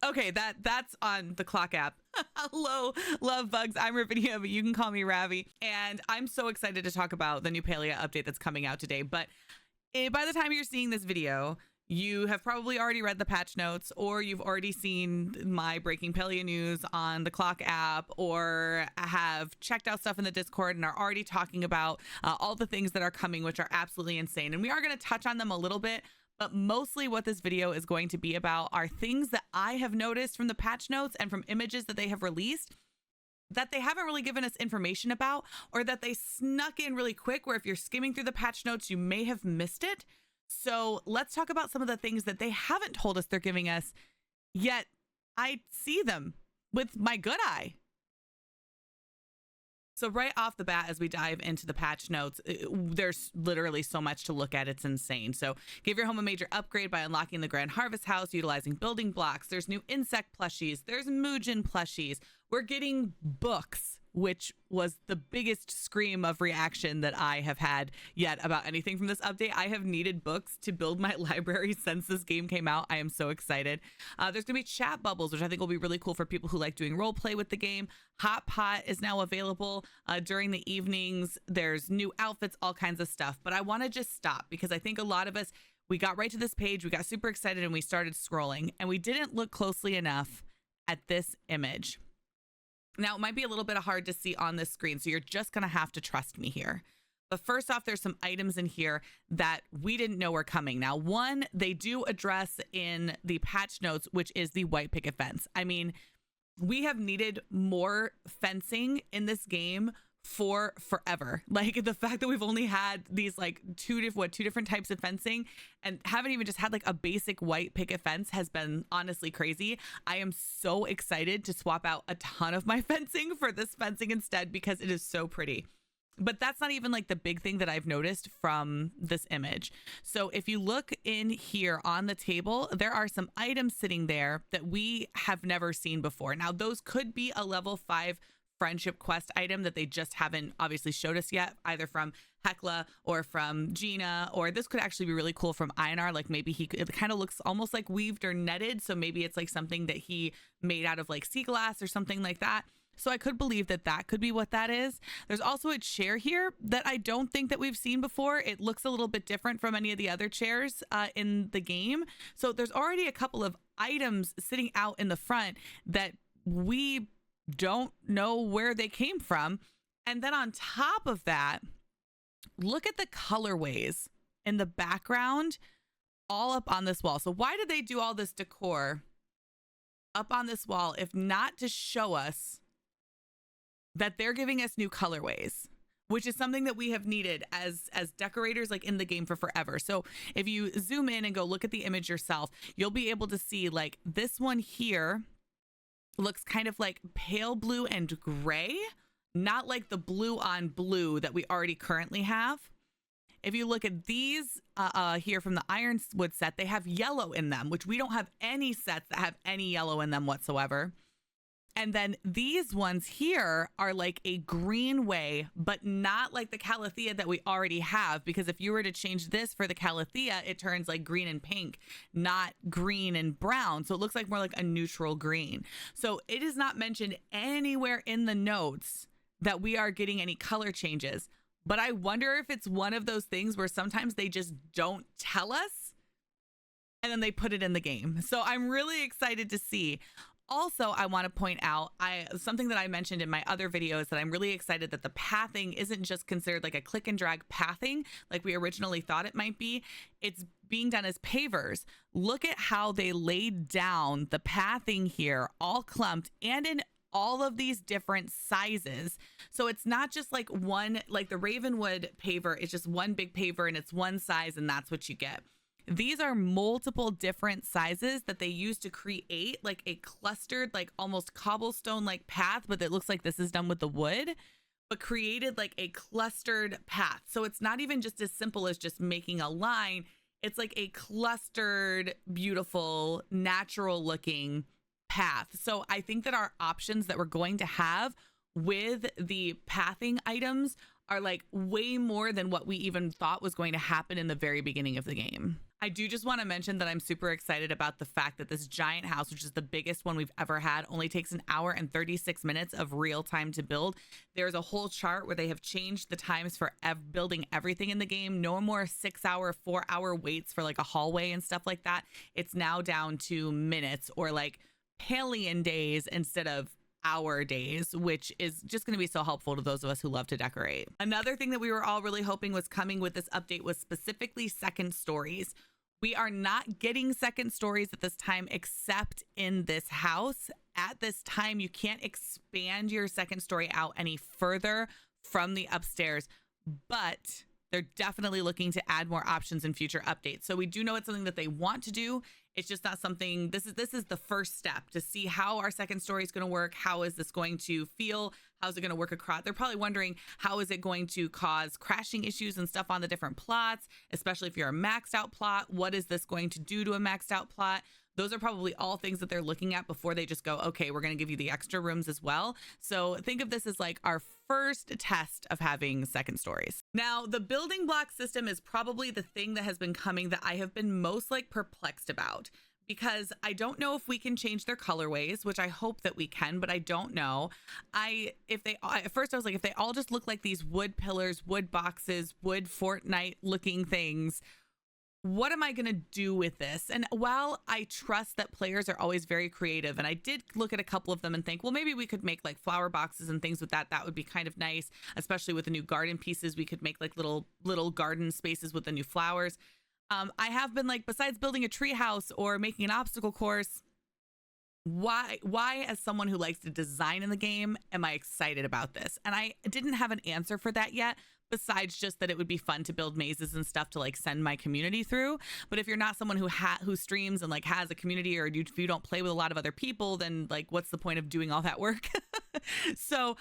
Okay, that's on the clock app. Hello, love bugs. I'm Ravinia, but you can call me Ravi. And I'm so excited to talk about the new Palia update that's coming out today. But by the time you're seeing this video, you have probably already read the patch notes, or you've already seen my breaking Palia news on the clock app, or have checked out stuff in the Discord and are already talking about all the things that are coming, which are absolutely insane. And we are going to touch on them a little bit. But mostly what this video is going to be about are things that I have noticed from the patch notes and from images that they have released that they haven't really given us information about, or that they snuck in really quick, where if you're skimming through the patch notes, you may have missed it. So let's talk about some of the things that they haven't told us they're giving us, yet I see them with my good eye. So right off the bat, as we dive into the patch notes, there's literally so much to look at. It's insane. So give your home a major upgrade by unlocking the Grand Harvest House, utilizing building blocks. There's new insect plushies. There's Muujin plushies. We're getting books, which was the biggest scream of reaction that I have had yet about anything from this update. I have needed books to build my library since this game came out. I am so excited. There's gonna be chat bubbles, which I think will be really cool for people who like doing role play with the game. Hot Pot is now available during the evenings. There's new outfits, all kinds of stuff. But I want to just stop, because I think a lot of us, we got right to this page, we got super excited, and we started scrolling, and we didn't look closely enough at this image. Now, it might be a little bit hard to see on this screen, so you're just going to have to trust me here. But first off, there's some items in here that we didn't know were coming. Now, one, they do address in the patch notes, which is the white picket fence. I mean, we have needed more fencing in this game for forever. Like, the fact that we've only had these like two different types of fencing, and haven't even just had like a basic white picket fence, has been honestly crazy. I am so excited to swap out a ton of my fencing for this fencing instead, because it is so pretty. But that's not even like the big thing that I've noticed from this image. So if you look in here on the table, there are some items sitting there that we have never seen before. Now, those could be a level 5 friendship quest item that they just haven't obviously showed us yet, either from Hecla or from Gina, or this could actually be really cool from Einar. Like, maybe it kind of looks almost like weaved or netted, so maybe it's like something that he made out of like sea glass or something like that. So I could believe that that could be what that is. There's also a chair here that I don't think that we've seen before. It looks a little bit different from any of the other chairs in the game. So there's already a couple of items sitting out in the front that we don't know where they came from. And then on top of that, look at the colorways in the background all up on this wall. So why did they do all this decor up on this wall if not to show us that they're giving us new colorways, which is something that we have needed as decorators, like in the game, for forever. So if you zoom in and go look at the image yourself, you'll be able to see like this one here looks kind of like pale blue and gray, not like the blue on blue that we already currently have. If you look at these here from the Ironwood set, they have yellow in them, which we don't have any sets that have any yellow in them whatsoever. And then these ones here are like a green way, but not like the Calathea that we already have, because if you were to change this for the Calathea, it turns like green and pink, not green and brown. So it looks like more like a neutral green. So it is not mentioned anywhere in the notes that we are getting any color changes. But I wonder if it's one of those things where sometimes they just don't tell us and then they put it in the game. So I'm really excited to see. Also, I want to point out something that I mentioned in my other videos, that I'm really excited that the pathing isn't just considered like a click and drag pathing like we originally thought it might be. It's being done as pavers. Look at how they laid down the pathing here, all clumped and in all of these different sizes. So it's not just like one, like the Ravenwood paver is just one big paver and it's one size and that's what you get. These are multiple different sizes that they use to create like a clustered, like almost cobblestone like path, but it looks like this is done with the wood, but created like a clustered path. So it's not even just as simple as just making a line. It's like a clustered, beautiful, natural looking path. So I think that our options that we're going to have with the pathing items are like way more than what we even thought was going to happen in the very beginning of the game. I do just want to mention that I'm super excited about the fact that this giant house, which is the biggest one we've ever had, only takes an hour and 36 minutes of real time to build. There's a whole chart where they have changed the times for building everything in the game. No more 6-hour, 4-hour waits for like a hallway and stuff like that. It's now down to minutes or like Palian days instead of hour days, which is just going to be so helpful to those of us who love to decorate. Another thing that we were all really hoping was coming with this update was specifically second stories. We are not getting second stories at this time, except in this house. At this time, you can't expand your second story out any further from the upstairs, but they're definitely looking to add more options in future updates. So we do know it's something that they want to do. It's just not something, this is the first step to see how our second story is going to work. How is this going to feel? How's it going to work across? They're probably wondering, how is it going to cause crashing issues and stuff on the different plots, especially if you're a maxed out plot? What is this going to do to a maxed out plot? Those are probably all things that they're looking at before they just go, okay, we're going to give you the extra rooms as well. So think of this as like our first test of having second stories. Now, the building block system is probably the thing that has been coming that I have been most like perplexed about, because I don't know if we can change their colorways, which I hope that we can, but I don't know. At first I was like, if they all just look like these wood pillars, wood boxes, wood Fortnite looking things, what am I going to do with this? And while I trust that players are always very creative, and I did look at a couple of them and think, well, maybe we could make like flower boxes and things with that. That would be kind of nice, especially with the new garden pieces. We could make like little garden spaces with the new flowers. I have been like, besides building a tree house or making an obstacle course, why as someone who likes to design in the game am I excited about this? And I didn't have an answer for that yet, besides just that it would be fun to build mazes and stuff to like send my community through. But if you're not someone who streams and like has a community, or if you don't play with a lot of other people, then like what's the point of doing all that work? So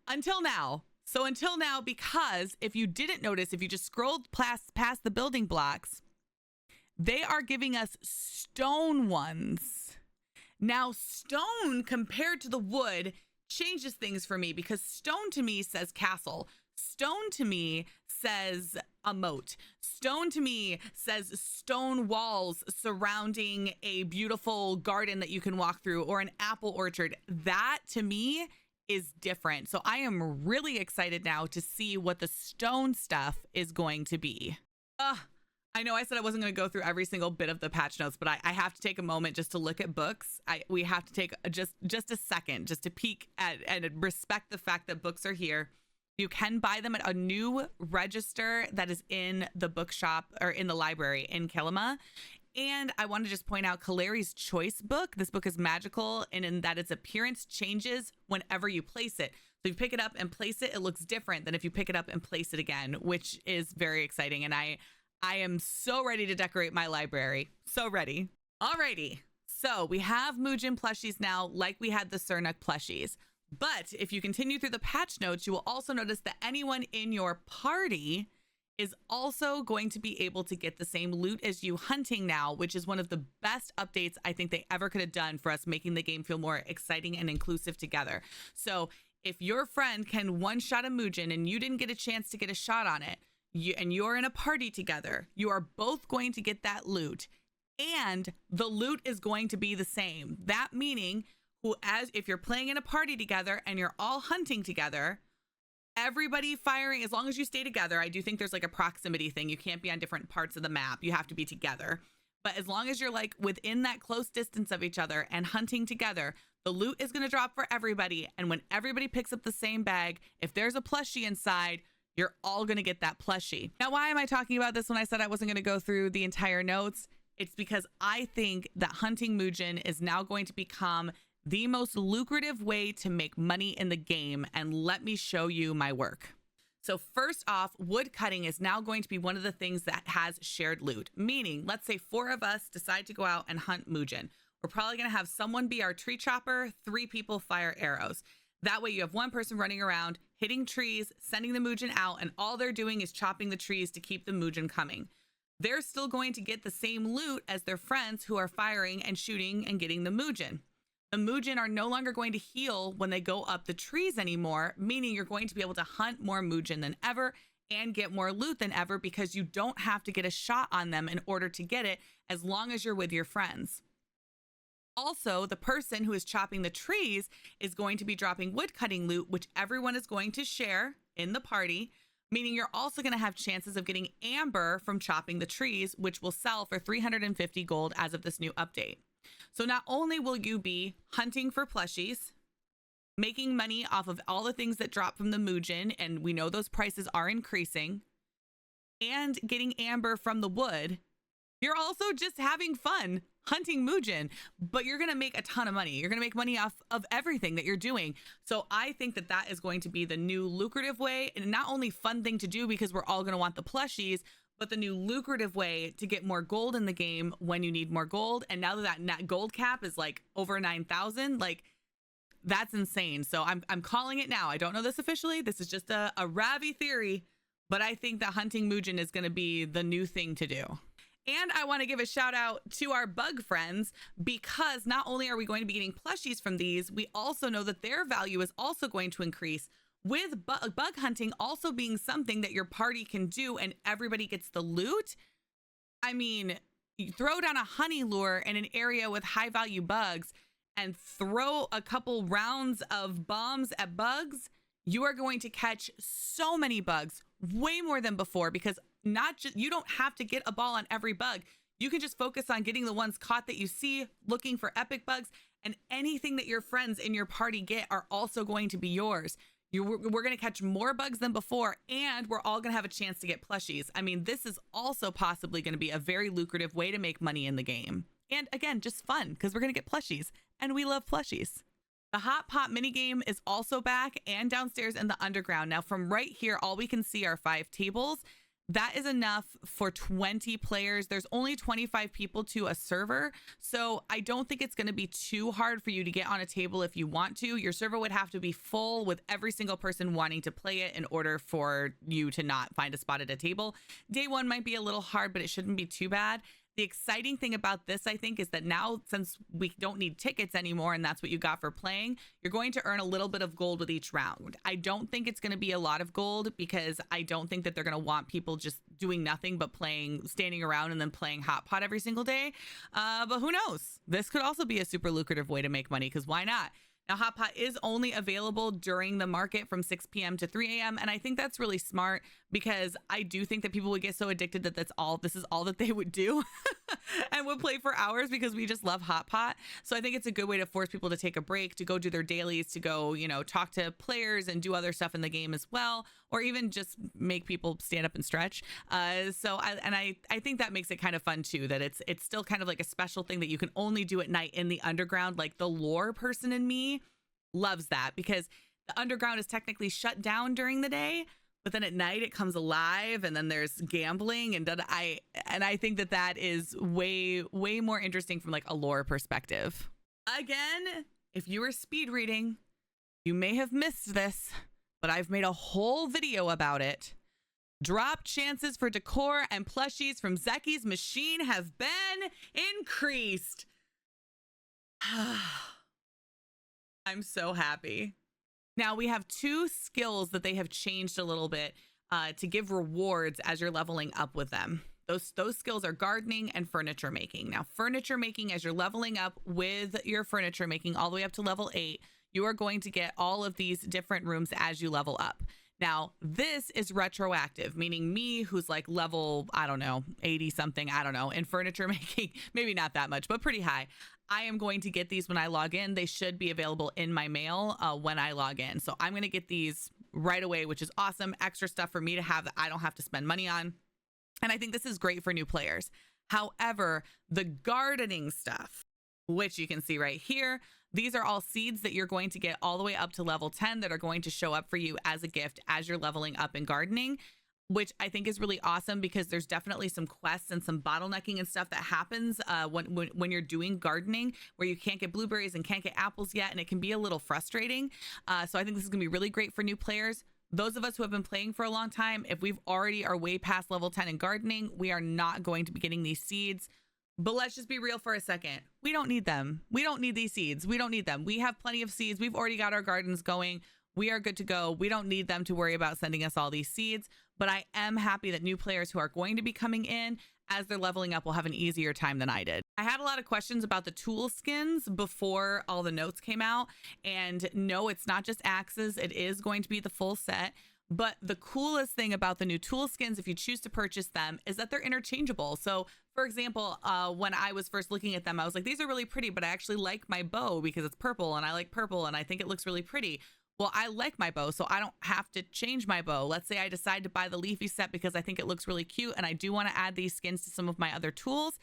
until now, because if you didn't notice, if you just scrolled past the building blocks, they are giving us stone ones. Now, stone compared to the wood changes things for me, because stone to me says castle. Stone to me says a moat. Stone to me says stone walls surrounding a beautiful garden that you can walk through, or an apple orchard. That to me is different. So I am really excited now to see what the stone stuff is going to be. I know I said I wasn't going to go through every single bit of the patch notes, but I have to take a moment just to look at books. We have to take just a second just to peek at and respect the fact that books are here. You can buy them at a new register that is in the bookshop, or in the library in Kilima. And I want to just point out Kalari's Choice book. This book is magical, and in that its appearance changes whenever you place it. So if you pick it up and place it, it looks different than if you pick it up and place it again, which is very exciting. And I am so ready to decorate my library. So ready. Alrighty. So we have Muujin plushies now, like we had the Sernuk plushies. But if you continue through the patch notes, you will also notice that anyone in your party is also going to be able to get the same loot as you hunting now, which is one of the best updates I think they ever could have done for us, making the game feel more exciting and inclusive together. So if your friend can one-shot a Muujin and you didn't get a chance to get a shot on it, and you're in a party together, you are both going to get that loot, and the loot is going to be the same. That meaning, if you're playing in a party together and you're all hunting together, everybody firing, as long as you stay together. I do think there's like a proximity thing. You can't be on different parts of the map. You have to be together. But as long as you're like within that close distance of each other and hunting together, the loot is going to drop for everybody. And when everybody picks up the same bag, if there's a plushie inside, you're all going to get that plushie. Now, why am I talking about this when I said I wasn't going to go through the entire notes? It's because I think that hunting Muujin is now going to become the most lucrative way to make money in the game. And let me show you my work. So first off, wood cutting is now going to be one of the things that has shared loot. Meaning, let's say 4 of us decide to go out and hunt Muujin. We're probably going to have someone be our tree chopper, 3 people fire arrows. That way you have one person running around, hitting trees, sending the Muujin out, and all they're doing is chopping the trees to keep the Muujin coming. They're still going to get the same loot as their friends who are firing and shooting and getting the Muujin. The Muujin are no longer going to heal when they go up the trees anymore, meaning you're going to be able to hunt more Muujin than ever and get more loot than ever because you don't have to get a shot on them in order to get it as long as you're with your friends. Also, the person who is chopping the trees is going to be dropping wood cutting loot, which everyone is going to share in the party, meaning you're also going to have chances of getting amber from chopping the trees, which will sell for 350 gold as of this new update. So not only will you be hunting for plushies, making money off of all the things that drop from the Mujin, and we know those prices are increasing, and getting amber from the wood, you're also just having fun hunting Mujin, but you're going to make a ton of money. You're going to make money off of everything that you're doing. So I think that that is going to be the new lucrative way, and not only fun thing to do because we're all going to want the plushies, but the new lucrative way to get more gold in the game when you need more gold. And now that gold cap is like over 9,000, like that's insane. So I'm calling it now. I don't know this officially. This is just a Ravi theory, but I think that hunting Mujin is going to be the new thing to do. And I want to give a shout out to our bug friends, because not only are we going to be getting plushies from these, we also know that their value is also going to increase, with bug hunting also being something that your party can do and everybody gets the loot. I mean, you throw down a honey lure in an area with high value bugs and throw a couple rounds of bombs at bugs, you are going to catch so many bugs, way more than before, because you don't have to get a ball on every bug. You can just focus on getting the ones caught that you see, looking for epic bugs, and anything that your friends in your party get are also going to be yours. We're going to catch more bugs than before, and we're all going to have a chance to get plushies. I mean, this is also possibly going to be a very lucrative way to make money in the game. And again, just fun, because we're going to get plushies, and we love plushies. The Hot Pot minigame is also back and downstairs in the underground. Now, from right here, all we can see are 5 tables. That is enough for 20 players. There's only 25 people to a server, so I don't think it's going to be too hard for you to get on a table if you want to. Your server would have to be full with every single person wanting to play it in order for you to not find a spot at a table. Day one might be a little hard, but it shouldn't be too bad. The exciting thing about this, I think, is that now, since we don't need tickets anymore, and that's what you got for playing, you're going to earn a little bit of gold with each round. I don't think it's going to be a lot of gold, because I don't think that they're going to want people just doing nothing but standing around and then playing Hot Pot every single day. But who knows? This could also be a super lucrative way to make money, because why not? Now, Hot Pot is only available during the market from 6 p.m. to 3 a.m. And I think that's really smart, because I do think that people would get so addicted that this is all that they would do and would play for hours, because we just love Hot Pot. So I think it's a good way to force people to take a break, to go do their dailies, to go, talk to players and do other stuff in the game as well, or even just make people stand up and stretch. I think that makes it kind of fun too, that it's still kind of like a special thing that you can only do at night in the underground. Like, the lore person in me loves that, because the underground is technically shut down during the day, but then at night it comes alive, and then there's gambling, and I think that is way more interesting from like a lore perspective. Again, if you were speed reading, you may have missed this, but I've made a whole video about it. Drop chances for decor and plushies from Zeki's machine have been increased. I'm so happy. Now, we have 2 skills that they have changed a little bit to give rewards as you're leveling up with them. Those skills are gardening and furniture making. Now, furniture making, as you're leveling up with your furniture making all the way up to level 8, you are going to get all of these different rooms as you level up. Now, this is retroactive, meaning me, who's like level, 80 something, in furniture making, maybe not that much, but pretty high. I am going to get these when I log in. They should be available in my mail when I log in. So I'm going to get these right away, which is awesome. Extra stuff for me to have that I don't have to spend money on. And I think this is great for new players. However, the gardening stuff, which you can see right here, these are all seeds that you're going to get all the way up to level 10 that are going to show up for you as a gift as you're leveling up in gardening, which I think is really awesome, because there's definitely some quests and some bottlenecking and stuff that happens when you're doing gardening, where you can't get blueberries and can't get apples yet, and it can be a little frustrating. So I think this is gonna be really great for new players. Those of us who have been playing for a long time, if we've already are way past level 10 in gardening, we are not going to be getting these seeds. But let's just be real for a second. We don't need them. We don't need these seeds. We don't need them. We have plenty of seeds. We've already got our gardens going. we are good to go. We don't need them to worry about sending us all these seeds, but I am happy that new players who are going to be coming in as they're leveling up will have an easier time than I did. I had a lot of questions about the tool skins before all the notes came out, and no, it's not just axes. It is going to be the full set. But the coolest thing about the new tool skins, if you choose to purchase them, is that they're interchangeable. So for example, when I was first looking at them, I was like, these are really pretty, but I actually like my bow because it's purple and I like purple and I think it looks really pretty. Well, I like my bow, so I don't have to change my bow. Let's say I decide to buy the leafy set because I think it looks really cute and I do want to add these skins to some of my other tools.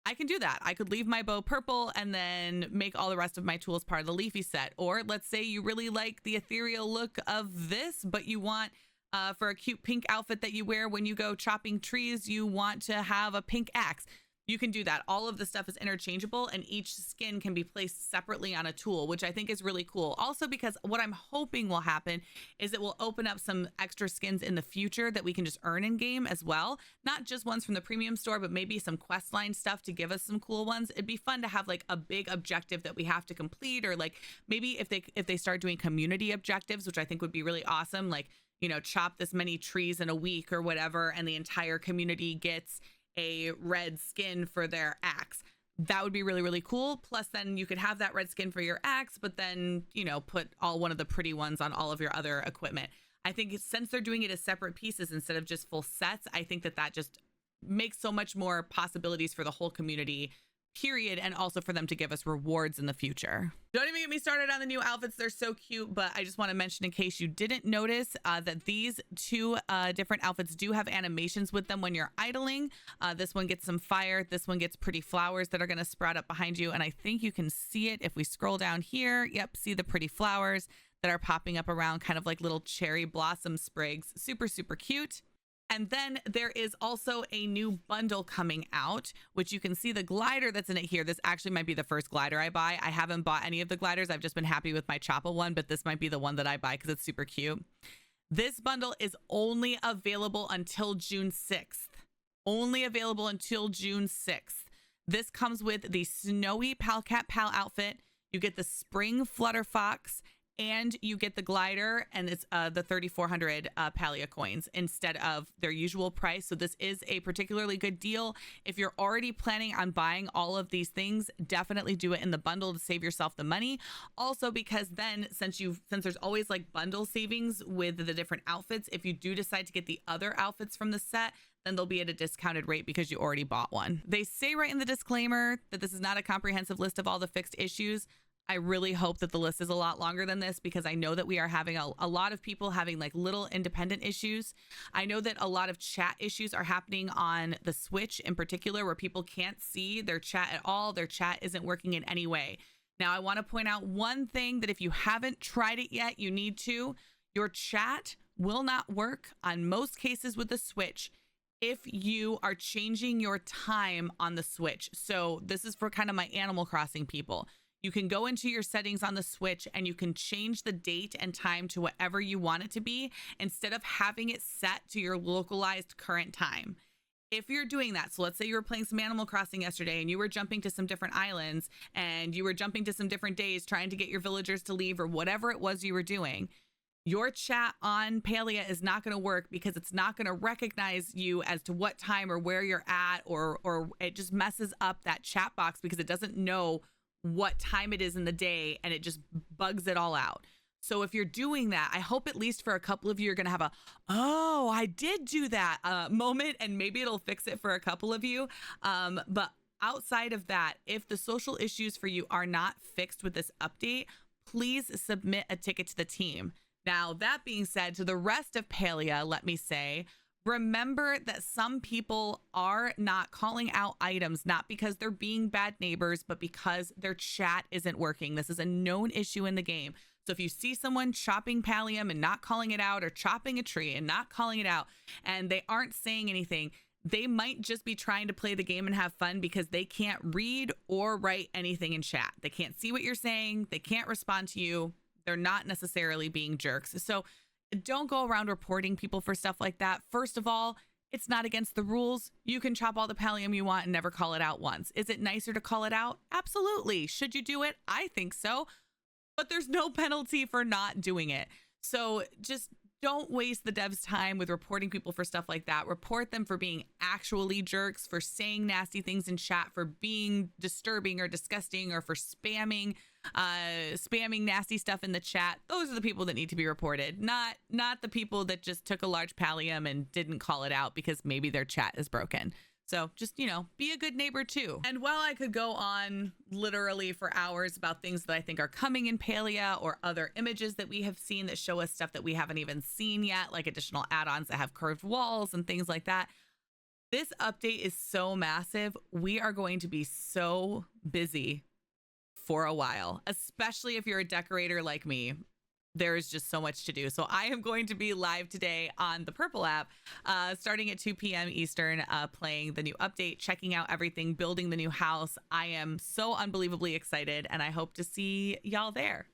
I can do that. I could leave my bow purple and then make all the rest of my tools part of the leafy set. Or let's say you really like the ethereal look of this, but you want for a cute pink outfit that you wear when you go chopping trees, you want to have a pink axe. You can do that. All of the stuff is interchangeable and each skin can be placed separately on a tool, which I think is really cool. Also, because what I'm hoping will happen is it will open up some extra skins in the future that we can just earn in game as well. Not just ones from the premium store, but maybe some quest line stuff to give us some cool ones. It'd be fun to have like a big objective that we have to complete, or like maybe if they start doing community objectives, which I think would be really awesome, like, you know, chop this many trees in a week or whatever, and the entire community gets a red skin for their axe. That would be really, really cool. Plus then you could have that red skin for your axe, but then, you know, put one of the pretty ones on all of your other equipment. I think since they're doing it as separate pieces instead of just full sets, I think that just makes so much more possibilities for the whole community, period, and also for them to give us rewards in the future. Don't even get me started on the new outfits. They're so cute, but I just want to mention, in case you didn't notice, that these two different outfits do have animations with them when you're idling. This one gets some fire. This one gets pretty flowers that are going to sprout up behind you, and I think you can see it if we scroll down here. Yep, see the pretty flowers that are popping up around, kind of like little cherry blossom sprigs. Super, super cute. And then there is also a new bundle coming out, which you can see the glider that's in it here. This actually might be the first glider I buy. I haven't bought any of the gliders. I've just been happy with my Choppa one, but this might be the one that I buy because it's super cute. This bundle is only available until June 6th. Only available until June 6th. This comes with the snowy Palcat Pal outfit. You get the spring Flutter Fox, and you get the glider, and it's the 3,400 Palia coins instead of their usual price. So this is a particularly good deal. If you're already planning on buying all of these things, definitely do it in the bundle to save yourself the money. Also, because then since there's always like bundle savings with the different outfits, if you do decide to get the other outfits from the set, then they'll be at a discounted rate because you already bought one. They say right in the disclaimer that this is not a comprehensive list of all the fixed issues. I really hope that the list is a lot longer than this, because I know that we are having a lot of people having like little independent issues. I know that a lot of chat issues are happening on the Switch in particular, where people can't see their chat at all. Their chat isn't working in any way. Now, I want to point out one thing, that if you haven't tried it yet, you need to. Your chat will not work on most cases with the Switch if you are changing your time on the Switch. So this is for kind of my Animal Crossing people. You can go into your settings on the Switch and you can change the date and time to whatever you want it to be, instead of having it set to your localized current time. If you're doing that, so let's say you were playing some Animal Crossing yesterday and you were jumping to some different islands and you were jumping to some different days trying to get your villagers to leave, or whatever it was you were doing, your chat on Palia is not going to work because it's not going to recognize you as to what time or where you're at, or it just messes up that chat box because it doesn't know what time it is in the day, and it just bugs it all out. So if you're doing that, I hope at least for a couple of you, you're going to have oh, I did do that moment, and maybe it'll fix it for a couple of you. But outside of that, if the social issues for you are not fixed with this update, please submit a ticket to the team. Now, that being said, to the rest of Palia, let me say, remember that some people are not calling out items, not because they're being bad neighbors, but because their chat isn't working. This is a known issue in the game. So if you see someone chopping pallium and not calling it out, or chopping a tree and not calling it out, and they aren't saying anything, they might just be trying to play the game and have fun because they can't read or write anything in chat. They can't see what you're saying. They can't respond to you. They're not necessarily being jerks. So don't go around reporting people for stuff like that. First of all, it's not against the rules. You can chop all the pallium you want and never call it out once. Is it nicer to call it out? Absolutely. Should you do it? I think so. But there's no penalty for not doing it. So just don't waste the devs' time with reporting people for stuff like that. Report them for being actually jerks, for saying nasty things in chat, for being disturbing or disgusting, or for spamming nasty stuff in the chat. Those are the people that need to be reported, not the people that just took a large pallium and didn't call it out because maybe their chat is broken. So just, be a good neighbor too. And while I could go on literally for hours about things that I think are coming in Palia, or other images that we have seen that show us stuff that we haven't even seen yet, like additional add-ons that have curved walls and things like that, this update is so massive. We are going to be so busy for a while, especially if you're a decorator like me. There is just so much to do. So I am going to be live today on the Purple app, starting at 2 p.m. Eastern, playing the new update, checking out everything, building the new house. I am so unbelievably excited, and I hope to see y'all there.